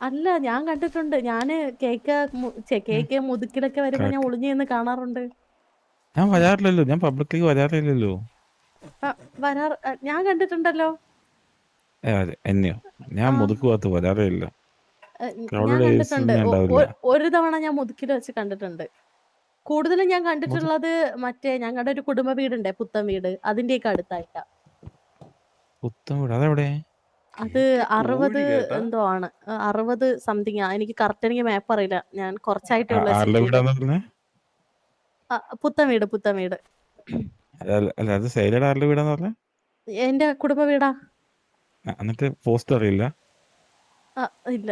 Speaker 3: അല്ല, ഞാൻ കണ്ടിട്ടുണ്ട്. ഞാന് KK മുതുക്കിലൊക്കെ വരുമ്പോ ഞാൻ ഒളിഞ്ഞു നിന്ന് കാണാറുണ്ട്.
Speaker 6: ഞാൻ വരാറില്ലല്ലോ. ഞാൻ പബ്ലിക്കിലേക്ക് വരാറില്ലല്ലോ.
Speaker 3: ഞാൻ കണ്ടിട്ടുണ്ടല്ലോ.
Speaker 6: അതെ, എന്നെയോ? ഞാൻ
Speaker 3: ആ.
Speaker 6: മുതുക്ക് ഭാഗത്ത് വരാറില്ല.
Speaker 3: ഞാൻ
Speaker 6: അവിടെ
Speaker 3: കണ്ടിട്ടുണ്ട്.
Speaker 6: ഞാൻ ഉണ്ടാവില്ല.
Speaker 3: ഒരു തവണ ഞാൻ മുതുക്കിൽ വെച്ച് കണ്ടിട്ടുണ്ട്. കൂടുതലും ഞാൻ കണ്ടിട്ടുള്ളത് മറ്റേ ഞങ്ങളുടെ ഒരു കുടുംബ വീടുണ്ടേ, പുത്തൻ വീട്, അതിന്റെയൊക്കെ അടുത്തായിട്ടാ.
Speaker 6: പുത്തൻ വീട് അതെവിടെ?
Speaker 3: അത് 60 എന്തോ ആണ്. 60 സംതിങ്. എനിക്ക് കറക്റ്റ് എനിക്ക് മാപ്പ് അറിയില്ല. ഞാൻ കുറച്ചായിട്ടേ ഉള്ളൂ
Speaker 6: ആരുടെ വീടാന്ന് പറഞ്ഞേ?
Speaker 3: പുത്തൻ വീട്.
Speaker 6: അല്ല അത് സൈലയുടെ ആരുടെ വീടാന്ന് പറഞ്ഞേ?
Speaker 3: എന്റെ കുടുംബ വീടാ.
Speaker 6: എന്നിട്ട് പോസ്റ്റ് അറിയില്ല?
Speaker 3: ഇല്ല,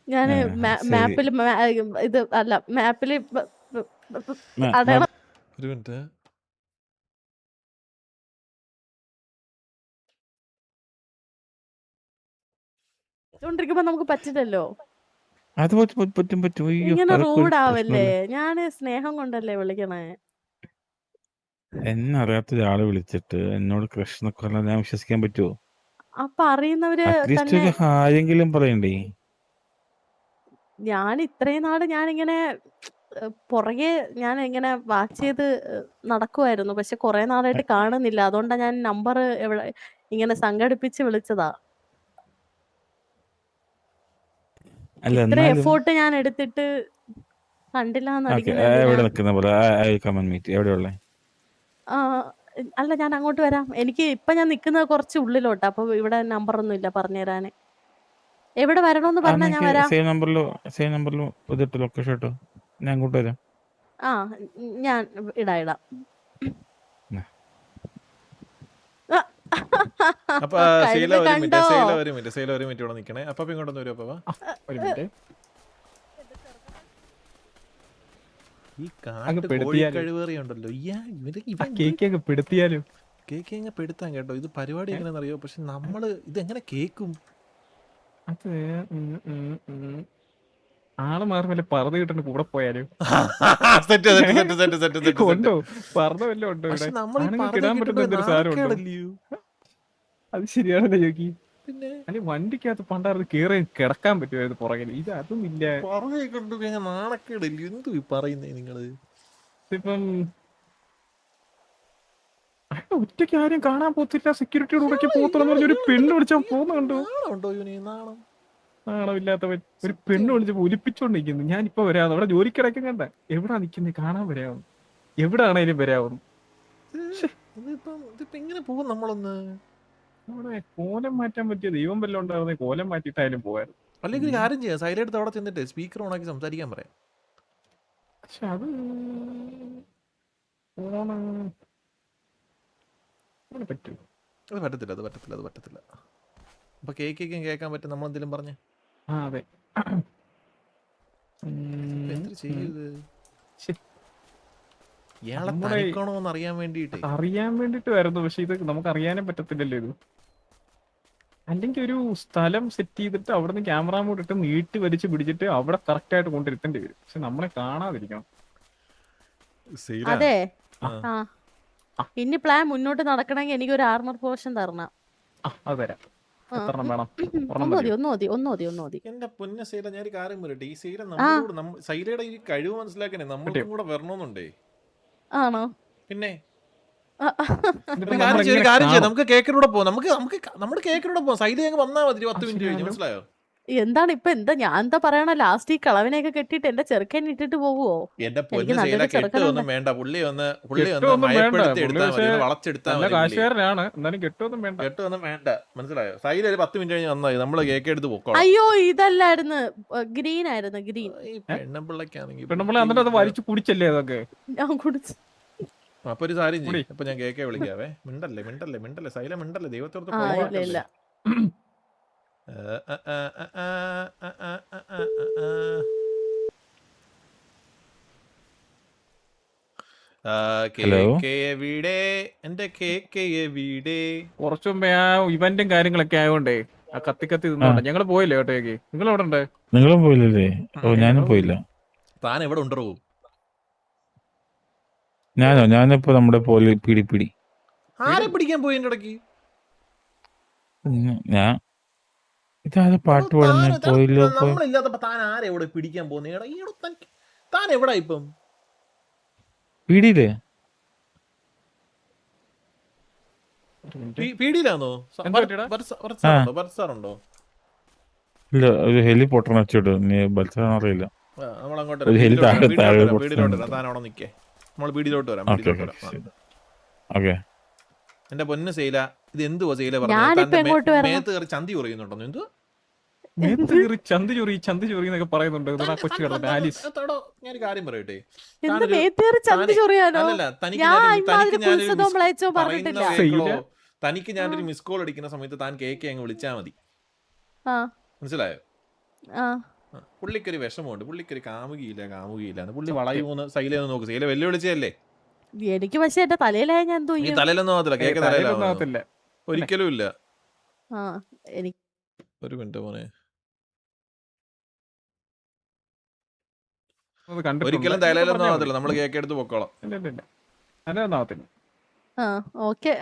Speaker 3: ഞാന്
Speaker 6: ശരി.
Speaker 3: മാപ്പിൽ ഇത് അല്ല മാപ്പില്
Speaker 6: മ-
Speaker 3: അടയാളം
Speaker 1: ഒരു മിനിറ്റ്.
Speaker 3: കൊണ്ടിരിക്കുമ്പോ നമുക്ക് പറ്റില്ലല്ലോ.
Speaker 6: അത് പറ്റും. അയ്യോ,
Speaker 3: ഇങ്ങനെ
Speaker 6: അതൊക്കെ ഒരു
Speaker 3: റൂഡ് ആവല്ലേ.
Speaker 6: പ്രശ്നമല്ല.
Speaker 3: ഞാന് സ്നേഹം കൊണ്ടല്ലേ വിളിക്കണേ.
Speaker 6: എന്നെ അറിയാത്ത ഒരാളെ വിളിച്ചിട്ട് എന്നോട് ക്രഷ് എന്നൊക്കെ പറഞ്ഞാൽ ഞാൻ വിശ്വസിക്കാൻ പറ്റുമോ?
Speaker 3: അപ്പൊ അറിയുന്നവര്
Speaker 6: അറ്റ്ലീസ്റ്റ്
Speaker 3: തന്നെ.
Speaker 6: ഒരു ഹായെങ്കിലും പറയണ്ടേ?
Speaker 3: ഞാൻ ഇത്രയും നാട് ഞാനിങ്ങനെ പുറകെ ഞാൻ ഇങ്ങനെ വാച്ച് ചെയ്ത് നടക്കുമായിരുന്നു. പക്ഷെ കുറെ നാളായിട്ട് കാണുന്നില്ല. അതുകൊണ്ടാ ഞാൻ നമ്പർ ഇങ്ങനെ സംഘടിപ്പിച്ച് വിളിച്ചതാ.
Speaker 6: അല്ല
Speaker 3: ഇത്ര
Speaker 6: എന്നാലും
Speaker 3: എഫോർട്ട് ഞാൻ എടുത്തിട്ട് കണ്ടില്ല
Speaker 6: ഓക്കെ.
Speaker 3: എന്നടിക്കുന്ന
Speaker 6: എവിടെ
Speaker 3: എന്തിനാ?
Speaker 6: നിൽക്കുന്ന പോലെ കമൻ മീറ്റ് എവിടെയുള്ള?
Speaker 3: ആ അല്ല, ഞാൻ അങ്ങോട്ട് വരാം. എനിക്ക് ഇപ്പൊ ഞാൻ നിക്കുന്നത് കുറച്ച് ഉള്ളിലോട്ടാ. അപ്പൊ ഇവിടെ നമ്പർ ഒന്നും ഇല്ല പറഞ്ഞുതരാന്. എവിടെ വരണോന്ന് പറഞ്ഞാ ഞാൻ വരാം.
Speaker 6: സെയിം നമ്പറിലും ഇതിട്ട് ലൊക്കേഷൻ ഇട്ടോ, ഞാൻ അങ്ങോട്ട് വരാം.
Speaker 3: ഞാൻ ഇടാം.
Speaker 1: അപ്പൊ ശീല ഒരു മിനിറ്റ് ഇവിടെ നിക്കണേ. അപ്പൊ ഇങ്ങോട്ടൊന്ന് വരും. അപ്പൊ
Speaker 2: ഒരു മിനിറ്റ്.
Speaker 1: ഈ
Speaker 2: അങ്ങ് പെടുത്തിയാലോ?
Speaker 1: കഴിവേറി ഉണ്ടല്ലോ
Speaker 2: കേക്കൊക്കെ പെടുത്തിയാലും
Speaker 1: കേക്ക് എങ്ങനെ പെടുത്താൻ കേട്ടോ. ഇത് പരിപാടി എങ്ങനെയാണെന്നറിയോ? പക്ഷെ നമ്മള് ഇതെങ്ങനെ കേക്കും?
Speaker 2: അത് ആള് മാറി വല്ല പറത് കിട്ടുന്ന കൂടെ പോയാലും
Speaker 1: set set set set set set
Speaker 2: ഉണ്ടോ പറത വല്ലതും ഉണ്ടോ ഇവിടെ ആണുങ്ങൾക്ക് ഇടാൻ പറ്റുന്ന എന്തൊരു സാധനം ഉണ്ടോ അത് ശരിയാണല്ലോ ചോക്കി
Speaker 1: പിന്നെ
Speaker 2: അല്ലെ വണ്ടിക്കകത്ത് പണ്ടാറ് കേറി കിടക്കാൻ പറ്റുമായിരുന്നു പുറകിൽ ഇത് അതും ഇല്ല
Speaker 1: പറഞ്ഞുകൊണ്ട് നാണക്കേടില്ല എന്തു പറയുന്നേ നിങ്ങള്
Speaker 2: ഇപ്പം ഒറ്റയ്ക്ക് ആരും കാണാൻ പോത്തില്ല സെക്യൂരിറ്റിയുടെ കൂടെ പോത്തുള്ള ഒരു പെണ്ണ് വിളിച്ചാൽ പോകുന്നുണ്ടോ
Speaker 1: ഉണ്ടോ ഇവന് നാണം
Speaker 2: നാണമില്ലാത്തവൻ ഒരു പെണ്ണ് വിളിച്ചപ്പോ ഒലിപ്പിച്ചോണ്ടിരിക്കുന്നു ഞാനിപ്പോ വരാമെന്ന് അവിടെ ജോലിക്കിടക്കും കണ്ട എവിടാ നിക്കുന്നത് കാണാൻ വരാമെന്ന് എവിടാണേലും വരാമെന്ന്
Speaker 1: ഇതിപ്പോ എങ്ങനെ പോകും നമ്മളൊന്ന്
Speaker 2: അവിടെ കോലം മാറ്റാൻ പറ്റിയ ദൈവം വല്ലതും ഉണ്ടാവുന്ന കോലം മാറ്റിയിട്ടായാലും പോകാനും
Speaker 1: അല്ലെങ്കിൽ ഒരു കാര്യം ചെയ്യാം സൈലെടുത്ത് അവിടെ ചെന്നിട്ട് സ്പീക്കർ ഓണാക്കി സംസാരിക്കാൻ പറയാം
Speaker 2: പക്ഷെ അത് ഫോണ് പറ്റൂ
Speaker 1: അത് പറ്റത്തില്ല അത് പറ്റത്തില്ല അത് പറ്റത്തില്ല അപ്പൊ കേക്കും കേൾക്കാൻ പറ്റും നമ്മളെന്തെങ്കിലും പറഞ്ഞ്
Speaker 2: ആ അതെ
Speaker 1: എന്ത് ചെയ്യത്
Speaker 2: ശ്ശെ.
Speaker 1: ഇയാളെ
Speaker 2: നമ്മുടെ
Speaker 1: തനിക്കണോന്ന് അറിയാൻ വേണ്ടിട്ട്
Speaker 2: അറിയാൻ വേണ്ടിട്ട് വരുന്നു പക്ഷെ ഇത് നമുക്ക് അറിയാനേ പറ്റത്തില്ലല്ലോ ഇത് അല്ലെങ്കിൽ ഒരു സ്ഥലം സെറ്റ് ചെയ്തിട്ട് അവിടുന്ന് ക്യാമറ മോഡ് ഇട്ട് നീട്ടി വലിച്ച് പിടിച്ചിട്ട് അവിടെ കറക്റ്റ് ആയിട്ട് കൊണ്ടിരുത്തേണ്ടി വരും പക്ഷെ നമ്മളെ കാണാതിരിക്കണം
Speaker 3: അതെ
Speaker 1: ആ.
Speaker 3: ആ ഇനി പ്ലാൻ മുന്നോട്ട് നടക്കണമെങ്കിൽ എനിക്കൊരു ആർമർ പോർഷൻ തരണം
Speaker 2: അത് തരാം എത്രണ്ണം വേണം
Speaker 3: ഒന്ന് മതി
Speaker 1: എന്റെ പൊന്ന സൈല ഞാൻ ഒരു കാര്യം പറയട്ടെ ഈ സൈല നമ്മളോട് സൈലയുടെ ഈ കഴിവ് മനസ്സിലാക്കണേ നമ്മൾക്കും കൂടെ വരണമെന്നുണ്ടേ
Speaker 3: ആണോ
Speaker 1: പിന്നെ
Speaker 2: ഇതിപ്പോ
Speaker 1: ഒരു കാര്യം ചെയ്യാം നമുക്ക് കേക്കിലൂടെ പോവാം നമുക്ക് നമ്മുടെ കേക്കിലൂടെ പോവാം സൈല ഞങ്ങൾ വന്നാൽ മതി 10 മിനിറ്റ് കഴിഞ്ഞ് മനസ്സിലായോ
Speaker 3: എന്താണ് ഇപ്പൊ ഞാൻ എന്താ പറയണ ലാസ്റ്റ് ഈ കളവിനെയൊക്കെ കെട്ടിട്ട് എന്റെ ചെറുക്കൻ ഇട്ടിട്ട് പോവുമോ
Speaker 1: എന്റെ പൊന്ന സൈല കെട്ടൊന്നും വേണ്ട പുള്ളി ഒന്ന്
Speaker 2: കെട്ടൊന്നും
Speaker 1: മയപ്പെടുത്തി
Speaker 2: വേണ്ട.
Speaker 1: എടുത്താൽ മതി
Speaker 2: പുള്ളി
Speaker 1: വളച്ചെടുത്താൽ
Speaker 2: നല്ല
Speaker 1: മതി
Speaker 2: കാശുകാരനാണ് എന്നാലും കെട്ടൊന്നും വേണ്ട
Speaker 1: കെട്ടൊന്നും വേണ്ട മനസ്സിലായോ സൈല ഒരു 10 മിനിറ്റ് കഴിഞ്ഞ് വന്നാൽ നമ്മള് കേക്ക് എടുത്ത് പൊക്കോളാം
Speaker 3: അയ്യോ ഇതല്ലായിരുന്നു ഗ്രീൻ ആയിരുന്നു ഗ്രീൻ
Speaker 1: ഈ പെണ്ണുപിള്ളക്കാണെങ്കിൽ
Speaker 2: പെണ്ണുമ്പോൾ എന്നിട്ട് അത് വലിച്ചു കുടിച്ചല്ലേ അതൊക്കെ
Speaker 3: ഞാൻ കുടിച്ചു
Speaker 1: അപ്പൊ ഒരു കാര്യം ചെയ്യും അപ്പൊ ഞാൻ കേക്കെ വിളിക്കാവേ മിണ്ടല്ലേ സൈല മിണ്ടല്ലേ ദൈവത്തോർത്ത്
Speaker 3: ആ ഇല്ല ഇല്ല എന്റെ കേക്ക് എവിടെ
Speaker 2: കുറച്ചു മുമ്പേ ആ ഇവന്റും കാര്യങ്ങളൊക്കെ ആയതുകൊണ്ടേ ആ കത്തി നിന്നോട്ടെ ഞങ്ങള് പോയില്ലേ കേട്ടേക്ക് നിങ്ങൾ എവിടെ ഉണ്ട്
Speaker 6: നിങ്ങളും പോയില്ലല്ലേ ഓ ഞാനും പോയില്ല
Speaker 1: താൻ എവിടെ ഉണ്ടോ
Speaker 6: ഞാനിപ്പോ നമ്മുടെ പോലെ പിടി
Speaker 1: ആരെ പിടിക്കാൻ പോയി എന്റെ ഇടയ്ക്ക്
Speaker 6: ഞാൻ ഇതാരെ പാട്ട് പാടുന്ന പോയില്ലോ
Speaker 1: നമ്മളില്ലാത്തപ്പോ താൻ ആരെവിടെ പിടിക്കാൻ പോകുന്ന താൻ എവിടാ ഇപ്പം
Speaker 6: പിടിയില്ലേ
Speaker 1: പീടിയിലാണോ
Speaker 2: എന്താ പറ്റിയെടാ?
Speaker 1: ബർസാറുണ്ടോ
Speaker 6: ഇല്ല ഒരു ഹെലി പൊട്ടണ വെച്ചിട്ട് നീ ബൽസാന്ന് അറിയില്ല
Speaker 1: നമ്മളങ്ങോട്ട്
Speaker 6: ഒരു ഹെലി താഴെ
Speaker 1: വീടിലോട്ട് വരാം താൻ അവിടെ നിക്കേ നമ്മൾ വീടിലോട്ട് വരാം
Speaker 6: ഓക്കെ
Speaker 1: എന്റെ പൊന്ന് സൈല ഇത് എന്തുവാ സൈല
Speaker 3: ഞാനിപ്പോ എങ്ങോട്ട് വരണം?
Speaker 1: മേത്ത് കയറി ചന്തി കുറയുന്നുണ്ടോ എന്തു
Speaker 2: ചന്തി ചൊറി എന്നൊക്കെ പറയുന്നുണ്ട് ഇതാ കൊച്ചു കിടന്നത് ആലിസ്
Speaker 1: ഞാൻ കാര്യം പറയട്ടെ
Speaker 3: എന്ത് മേത്തേറി ചന്തി ചൊറിയാനോ
Speaker 1: അല്ലല്ല
Speaker 3: ഞാൻ ഇമാതിരി കുൽസിതോ മ്ലേച്ഛോ പറഞ്ഞിട്ടില്ല
Speaker 1: തനിക്ക് ഞാനൊരു മിസ് കോൾ അടിക്കുന്ന സമയത്ത് താൻ കേക്ക് അങ്ങ് വിളിച്ചാ മതി
Speaker 3: ആ
Speaker 1: മനസ്സിലായോ
Speaker 3: ആ
Speaker 1: പുള്ളിക്കൊരു വിഷമമുണ്ട് പുള്ളിക്കൊരു കാമുകിയില്ല പുള്ളി വളയൂന്ന് സൈല നോക്ക് സൈല വെല്ലുവിളിച്ചല്ലേ
Speaker 3: എനിക്ക് പക്ഷെ എന്റെ തലയിലായ ഞാൻ എന്തോ
Speaker 1: ഈ
Speaker 3: ചെയ്യും?
Speaker 1: തലയിലൊന്നും ആവത്തില്ല കേക്ക് തലയിലാവുന്നു
Speaker 2: ആവത്തില്ല
Speaker 1: ഒരിക്കലും ഇല്ല
Speaker 3: ആ എനിക്ക്
Speaker 1: ഒരു മിനിറ്റ് മോനെ ഒരിക്കലും തലയിലൊന്നും ആവത്തില്ല നമ്മള് കേക്ക് എടുത്ത് പൊക്കോളാം
Speaker 2: അതൊന്നും ആവത്തില്ല
Speaker 3: ആ ഓക്കെ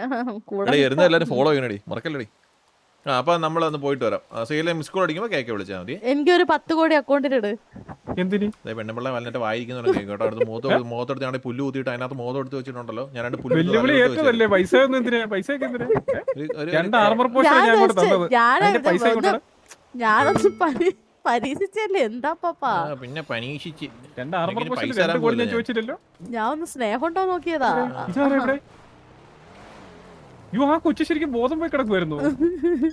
Speaker 3: കൂടെ
Speaker 1: എരുന്ന എല്ലാരും ഫോളോ ചെയ്യണടി മറക്കല്ലടി ആ അപ്പൊ നമ്മളൊന്ന് പോയിട്ട് വരാം സൈല മിസ് കോൾ അടിക്കുമ്പോ കേക്ക് വിളിച്ചാൽ മതി
Speaker 3: എനിക്കൊരു 10 കോടി അക്കൗണ്ടിലിട്
Speaker 2: എന്തിന്
Speaker 1: പെണ്ണുമ്പിള്ള വന്നിട്ട് വായിക്കുന്നുണ്ട് കേട്ടോ അടുത്ത് മുഖത്തെടുത്ത് ഞാൻ പുല്ല് കുത്തിയിട്ട് അതിനകത്ത് മോതം എടുത്ത് വെച്ചിട്ടുണ്ടല്ലോ ഞാൻ രണ്ട്
Speaker 2: വെല്ലുവിളി ഏറ്റതല്ലേ പൈസ ഒന്നും എന്തിനാ പൈസ ഒക്കെ എന്തിനാ രണ്ട് ആർമർ പോസ്റ്റ് ഞാൻ അങ്ങോട്ട് തന്നത് അതിന്റെ പൈസ കൊണ്ടാണ്
Speaker 3: ഞാനൊന്ന് പരീക്ഷിച്ചല്ലേ എന്താ പാപ്പാ
Speaker 1: പിന്നെ പരീക്ഷിച്ച്
Speaker 2: രണ്ട് ആർമർ
Speaker 1: എനിക്ക്
Speaker 2: പോസ്റ്റ്
Speaker 1: പൈസ തരാൻ
Speaker 2: 2 കോടി ഞാൻ
Speaker 1: പോയില്ല
Speaker 2: ചോദിച്ചില്ലല്ലോ
Speaker 3: ഞാൻ ഒന്ന് സ്നേഹം ഉണ്ടോ നോക്കിയതാ
Speaker 2: ഇതാരാ ഇവിടെ യോ ആ കൊച്ചു ശരിക്കും ബോധം പോയി കിടക്കുമായിരുന്നു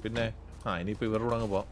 Speaker 1: പിന്നെ ഇനിയിപ്പോ ഇവരുടെ കൂടെ അങ്ങ് പോവാം